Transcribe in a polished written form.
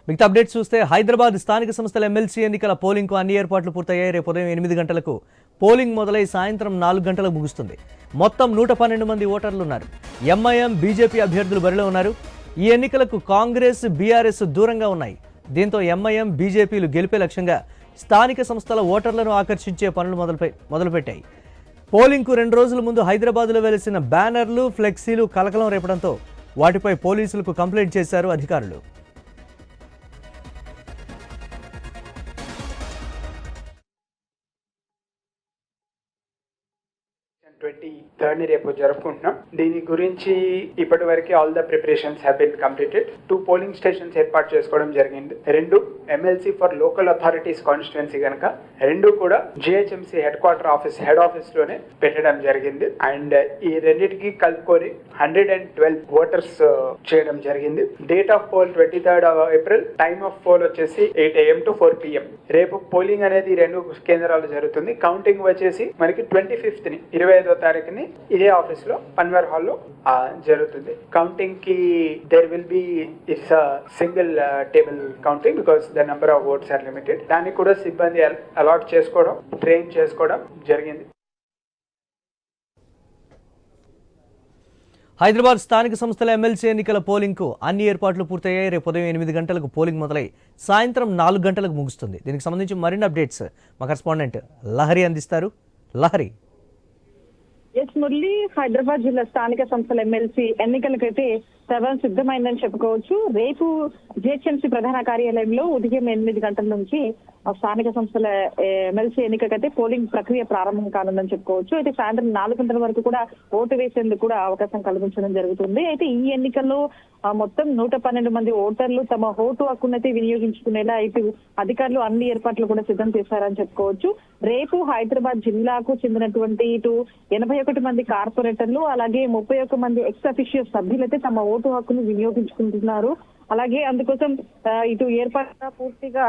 మిగతా అప్డేట్స్ చూస్తే హైదరాబాద్ స్థానిక సంస్థల ఎమ్మెల్సీ ఎన్నికల పోలింగ్కు అన్ని ఏర్పాట్లు పూర్తయ్యాయి. రేపు ఉదయం 8 గంటలకు పోలింగ్ మొదలై సాయంత్రం 4 గంటలకు ముగుస్తుంది. మొత్తం 112 మంది ఓటర్లు ఉన్నారు. ఎంఐఎం, బీజేపీ అభ్యర్థులు బరిలో ఉన్నారు. ఈ ఎన్నికలకు కాంగ్రెస్, బీఆర్ఎస్ దూరంగా ఉన్నాయి. దీంతో ఎంఐఎం, బీజేపీలు గెలిపే లక్ష్యంగా స్థానిక సంస్థల ఓటర్లను ఆకర్షించే పనులు మొదలుపెట్టాయి. పోలింగ్కు 2 రోజుల ముందు హైదరాబాద్లో వెలిసిన బ్యానర్లు, ఫ్లెక్సీలు కలకలం రేపడంతో వాటిపై పోలీసులకు కంప్లైంట్ చేశారు అధికారులు. రేపు జరుపుకుంటున్నాం. దీని గురించి ఇప్పటి వరకు all the preparations have been completed. 2 polling stations ఏర్పాటు చేసుకోవడం జరిగింది. 2 MLC for local authorities constituency కనుక 2 కూడా జిహెచ్ఎంసీ హెడ్ ఆఫీస్ లోనే పెట్టడం జరిగింది. అండ్ ఈ రెండింటికి కలుపుకొని 112 ఓటర్స్ చేయడం జరిగింది. Date of poll 23rd April. Time of poll వచ్చేసి 8 AM to 4 PM. రేపు పోలింగ్ అనేది 2 కేంద్రాలు జరుగుతుంది. కౌంటింగ్ వచ్చేసి మనకి 25th 25వ తారీఖుని ఇదే ఆఫీస్ లో పన్వర్ హాల్లో జరుగుతుంది. కౌంటింగ్ కి there will be it's single table counting because the number of votes are limited. దానికి కూడా సిబ్బంది అలాట్ చేసుకోవడం, ట్రైన్ చేసుకోవడం జరిగింది. హైదరాబాద్ స్థానిక సంస్థల ఎమ్మెల్సీ ఎన్నికల పోలింగ్కు అన్ని ఏర్పాట్లు పూర్తయ్యాయి. రేపు ఉదయం 8 గంటలకు పోలింగ్ మొదలై సాయంత్రం 4 గంటలకు ముగుస్తుంది. దీనికి సంబంధించి మరిన్ని అప్డేట్స్ మా కరెస్పాండెంట్ లహరి అందిస్తారు. లహరి. ఎస్ మురళి, హైదరాబాద్ జిల్లా స్థానిక సంస్థల ఎమ్మెల్సీ ఎన్నికలకైతే సర్వం సిద్ధమైందని చెప్పుకోవచ్చు. రేపు జిహెచ్ఎంసీ ప్రధాన కార్యాలయంలో ఉదయం 8 గంటల నుంచి స్థానిక సంస్థల ఎమ్మెల్సీ ఎన్నికకైతే పోలింగ్ ప్రక్రియ ప్రారంభం కానుందని చెప్పుకోవచ్చు. అయితే సాయంత్రం 4 గంటల వరకు కూడా ఓటు వేసేందుకు కూడా అవకాశం కల్పించడం జరుగుతుంది. అయితే ఈ ఎన్నికల్లో మొత్తం 112 మంది ఓటర్లు తమ ఓటు హక్కునైతే వినియోగించుకునేలా ఇటు అధికారులు అన్ని ఏర్పాట్లు కూడా సిద్ధం చేశారని చెప్పుకోవచ్చు. రేపు హైదరాబాద్ జిల్లాకు చెందినటువంటి ఇటు 81 మంది కార్పొరేటర్లు అలాగే 31 మంది ఎక్స్ అఫీషియల్ సభ్యులైతే తమ ఓటు హక్కును వినియోగించుకుంటున్నారు. అలాగే అందుకోసం ఇటు ఏర్పాటుగా పూర్తిగా